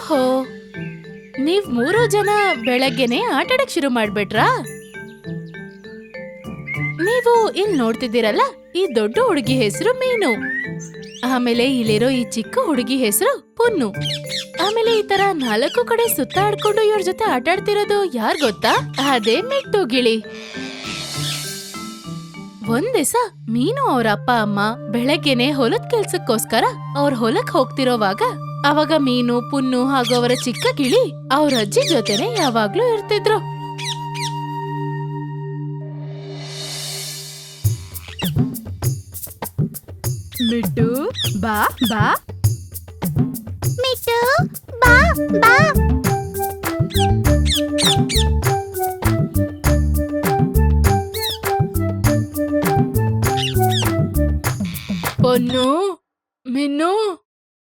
ಓಹೋ, ನೀವ್ 3 ಜನ ಬೆಳಗ್ಗೆನೆ ಆಟಾಡಕ್ ಶುರು ಮಾಡ್ಬಿಟ್ರಾ? ನೀವು ಇಲ್ ನೋಡ್ತಿದ್ದೀರಲ್ಲ, ಈ ದೊಡ್ಡ ಹುಡುಗಿ ಹೆಸರು ಮೀನು. ಆಮೇಲೆ ಇಲ್ಲಿರೋ ಈ ಚಿಕ್ಕ ಹುಡುಗಿ ಹೆಸರು ಪುನ್ನು. ಆಮೇಲೆ ಈ ತರ 4 ಕಡೆ ಸುತ್ತಾಡ್ಕೊಂಡು ಇವ್ರ ಜೊತೆ ಆಟಾಡ್ತಿರೋದು ಯಾರ್ ಗೊತ್ತಾ? ಅದೇ ಮಿಟ್ಟು ಗಿಳಿ. ಒಂದ್ ದಿವಸ ಮೀನು ಅವ್ರ ಅಪ್ಪ ಅಮ್ಮ ಬೆಳಗ್ಗೆನೆ ಹೊಲದ್ ಕೆಲ್ಸಕ್ಕೋಸ್ಕರ ಅವ್ರ ಹೊಲಕ್ ಹೋಗ್ತಿರೋವಾಗ ಅವಾಗ ಮೀನು, ಪುನ್ನು ಹಾಗೂ ಅವರ ಚಿಕ್ಕ ಗಿಳಿ ಅವ್ರ ಅಜ್ಜಿ ಜೊತೆನೆ ಯಾವಾಗ್ಲೂ ಇರ್ತಿದ್ರು. ಮಿಟ್ಟು ಬಾ ಬಾ. ಮಿಟ್ಟು ಬಾ ಬಾ. ಪೊನ್ನು, ಮಿನ್ನು,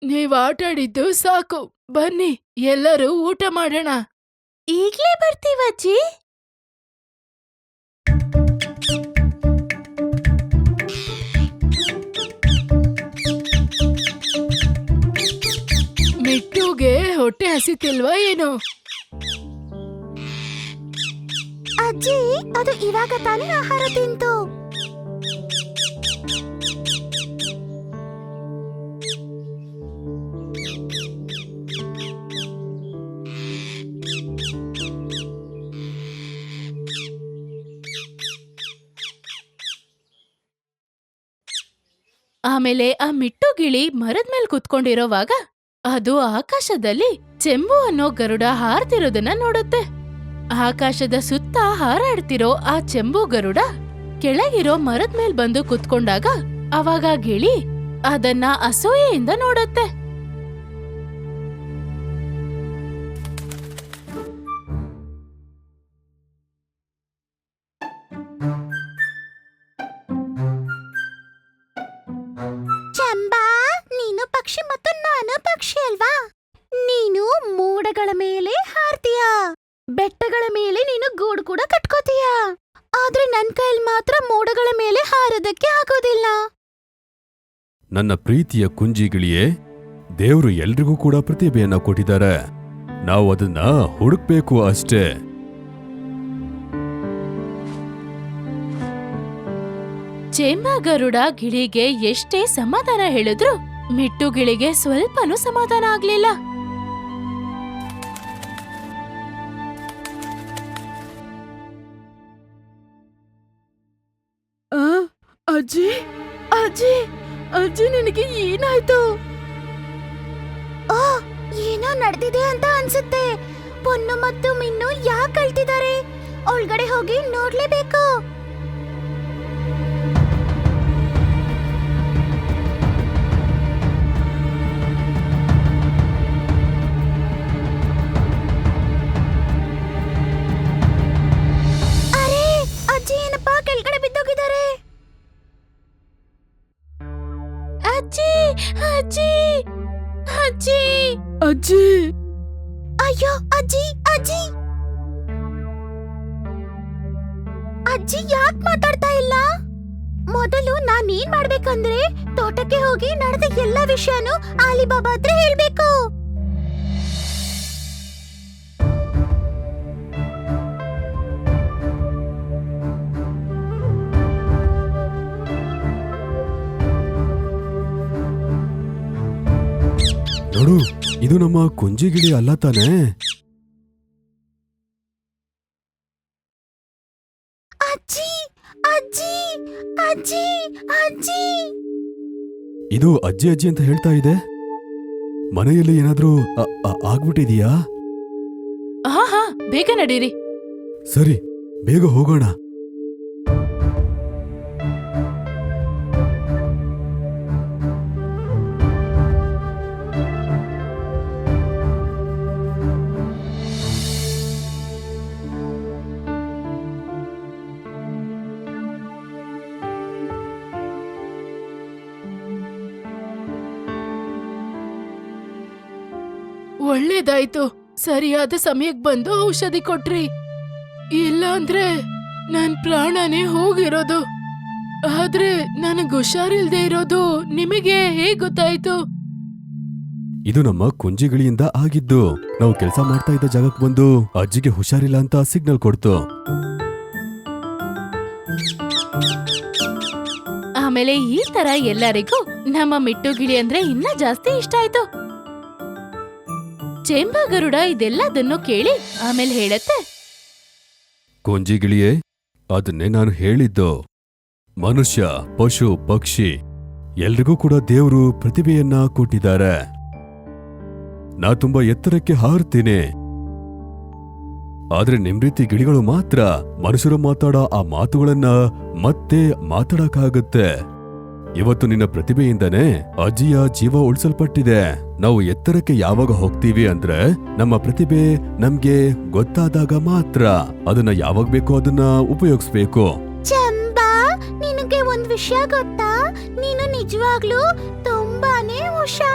ನೀವ್ ಆಟಾಡಿದ್ದು ಸಾಕು. ಬನ್ನಿ ಎಲ್ಲರೂ ಊಟ ಮಾಡೋಣ. ಈಗ್ಲೇ ಬರ್ತೀವಜ್ಜಿ. ಮಿಟ್ಟುಗೆ ಹೊಟ್ಟೆ ಹಸಿತಿಲ್ವಾ ಏನು? ಅಜ್ಜಿ, ಅದು ಇವಾಗ ತಾನೇ ಆಹಾರ ತಿಂತು. ಆಮೇಲೆ ಆ ಮಿಟ್ಟು ಗಿಳಿ ಮರದ ಮೇಲೆ ಕುತ್ಕೊಂಡಿರೋವಾಗ ಅದು ಆಕಾಶದಲ್ಲಿ ಚೆಂಬು ಅನ್ನೋ ಗರುಡ ಹಾರ್ತಿರೋದನ್ನ ನೋಡುತ್ತೆ. ಆಕಾಶದ ಸುತ್ತ ಹಾರಾಡ್ತಿರೋ ಆ ಚೆಂಬು ಗರುಡ ಕೆಳಗಿರೋ ಮರದ ಮೇಲ್ ಬಂದು ಕುತ್ಕೊಂಡಾಗ ಅವಾಗ ಗಿಳಿ ಅದನ್ನ ಅಸೂಯೆಯಿಂದ ನೋಡುತ್ತೆ. ಚಂಬಾ, ನೀನು ಪಕ್ಷಿ ಮತ್ತು ನಾನು ಪಕ್ಷಿ ಅಲ್ವಾ? ನೀನು ಮೋಡಗಳ ಮೇಲೆ ಹಾರ್ತೀಯ, ಬೆಟ್ಟಗಳ ಮೇಲೆ ನೀನು ಗೂಡು ಕೂಡ ಕಟ್ಕೋತೀಯ. ಆದ್ರೆ ನನ್ ಕೈಯಲ್ಲಿ ಮಾತ್ರ ಮೋಡಗಳ ಮೇಲೆ ಹಾರೋದಕ್ಕೆ ಆಗೋದಿಲ್ಲ. ನನ್ನ ಪ್ರೀತಿಯ ಕುಂಜಿಗಿಳಿಯೇ, ದೇವ್ರು ಎಲ್ರಿಗೂ ಕೂಡ ಪ್ರತಿಭೆಯನ್ನ ಕೊಟ್ಟಿದ್ದಾರೆ. ನಾವು ಅದನ್ನ ಹುಡುಕ್ಬೇಕು ಅಷ್ಟೇ. ಚೆಂಬಾ ಗರುಡ ಗಿಳಿಗೆ ಎಷ್ಟೇ ಸಮಾಧಾನ ಹೇಳಿದ್ರು ಮಿಟ್ಟು ಗಿಳಿಗೆ ಸ್ವಲ್ಪನೂ ಸಮಾಧಾನ ಆಗ್ಲಿಲ್ಲ. ಅಜ್ಜಿ ಅಜ್ಜಿ ಅಜ್ಜಿ, ನಿನಗೆ ಏನಾಯ್ತು? ಓ, ಏನೋ ನಡೆದಿದೆ ಅಂತ ಅನ್ಸುತ್ತೆ. ಪೊನ್ನು ಮತ್ತು ಮಿನ್ನು ಯಾಕೆ ಅಳ್ತಿದ್ದಾರೆ? ಒಳಗಡೆ ಹೋಗಿ ನೋಡ್ಲೇಬೇಕು. ಅರೆ, ಅಜ್ಜಿ ಏನಪ್ಪಾ ಕೆಳಗಡೆ ಬಿದ್ದೋಗಿದ್ದಾರೆ. ಅಜ್ಜಿ, ಅಜ್ಜಿ, ಅಜ್ಜಿ. ಅಜ್ಜಿ, ಅಯ್ಯೋ ಅಜ್ಜಿ, ಅಜ್ಜಿ, ಅಜ್ಜಿ ಯಾಕ್ ಮಾತಾಡ್ತಾ ಇಲ್ಲ? ಮೊದಲು ನಾನೇನ್ ಮಾಡ್ಬೇಕಂದ್ರೆ ತೋಟಕ್ಕೆ ಹೋಗಿ ನಡೆದ ಎಲ್ಲ ವಿಷಯನೂ ಆಲಿಬಾಬಾ ಹತ್ರ ಹೇಳ್ಬೇಕು. ನೋಡು, ಇದು ನಮ್ಮ ಕುಂಜಿಗಿಳಿ ಅಲ್ಲ ತಾನೇ? ಅಜ್ಜಿ, ಅಜ್ಜಿ, ಅಜ್ಜಿ, ಅಜ್ಜಿ. ಇದು ಅಜ್ಜಿ ಅಜ್ಜಿ ಅಂತ ಹೇಳ್ತಾ ಇದೆ. ಮನೆಯಲ್ಲಿ ಏನಾದ್ರೂ ಆಗ್ಬಿಟ್ಟಿದೀಯಾ? ಹಾ, ಬೇಗ ನಡೀರಿ. ಸರಿ, ಬೇಗ ಹೋಗೋಣ. ಒಳ್ಳೇದಾಯ್ತು, ಸರಿಯಾದ ಸಮಯಕ್ಕೆ ಬಂದು ಔಷಧಿ ಕೊಟ್ರಿ. ಇಲ್ಲ ಅಂದ್ರೆ ನನ್ ಪ್ರಾಣನೇ ಹೋಗಿರೋದು. ಆದ್ರೆ ನನಗ್ ಹುಷಾರಿಲ್ದೆ ಇರೋದು ನಿಮಗೆ ಹೇಗ್ ಗೊತ್ತಾಯ್ತು? ಇದು ನಮ್ಮ ಕುಂಜಿಗಿಳಿಯಿಂದ ಆಗಿದ್ದು. ನಾವು ಕೆಲಸ ಮಾಡ್ತಾ ಇದ್ದ ಜಾಗಕ್ಕೆ ಬಂದು ಅಜ್ಜಿಗೆ ಹುಷಾರಿಲ್ಲ ಅಂತ ಸಿಗ್ನಲ್ ಕೊಡ್ತು. ಆಮೇಲೆ ಈ ತರ ಎಲ್ಲರಿಗೂ ನಮ್ಮ ಮಿಟ್ಟುಗಿಳಿ ಅಂದ್ರೆ ಇನ್ನ ಜಾಸ್ತಿ ಇಷ್ಟ ಆಯ್ತು. ಚೆಂಬಾ ಗರುಡ ಇದೆಲ್ಲದನ್ನು ಕೇಳಿ ಆಮೇಲೆ ಹೇಳತ್ತೆ, ಕುಂಜಿಗಿಳಿಯೇ, ಅದನ್ನೇ ನಾನು ಹೇಳಿದ್ದು. ಮನುಷ್ಯ, ಪಶು, ಪಕ್ಷಿ ಎಲ್ರಿಗೂ ಕೂಡ ದೇವರು ಪ್ರತಿಭೆಯನ್ನ ಕೊಟ್ಟಿದ್ದಾರೆ. ನಾ ತುಂಬಾ ಎತ್ತರಕ್ಕೆ ಹಾರ್ತೀನಿ. ಆದ್ರೆ ನಿಮ್ ರೀತಿ ಗಿಳಿಗಳು ಮಾತ್ರ ಮನುಷ್ಯರು ಮಾತಾಡೋ ಆ ಮಾತುಗಳನ್ನ ಮತ್ತೆ ಮಾತಾಡಕ್ಕಾಗತ್ತೆ. ಇವತ್ತು ನಿನ್ನ ಪ್ರತಿಭೆಯಿಂದನೇ ಅಜ್ಜಿಯ ಜೀವ ಉಳಿಸಲ್ಪಟ್ಟಿದೆ. ನಾವು ಎತ್ತರಕ್ಕೆ ಯಾವಾಗ ಹೋಗ್ತೀವಿ ಅಂದ್ರೆ ನಮ್ಮ ಪ್ರತಿಭೆ ನಮ್ಗೆ ಗೊತ್ತಾದಾಗ ಮಾತ್ರ. ಅದನ್ನ ಯಾವಾಗ ಬೇಕೋ ಅದನ್ನ ಉಪಯೋಗಿಸ್ಬೇಕು. ಚಂಬಾ, ನಿನಗೆ ಒಂದ್ ವಿಷಯ ಗೊತ್ತಾ? ನೀನು ನಿಜವಾಗ್ಲೂ ತುಂಬಾನೇ ಹುಷಾರ್.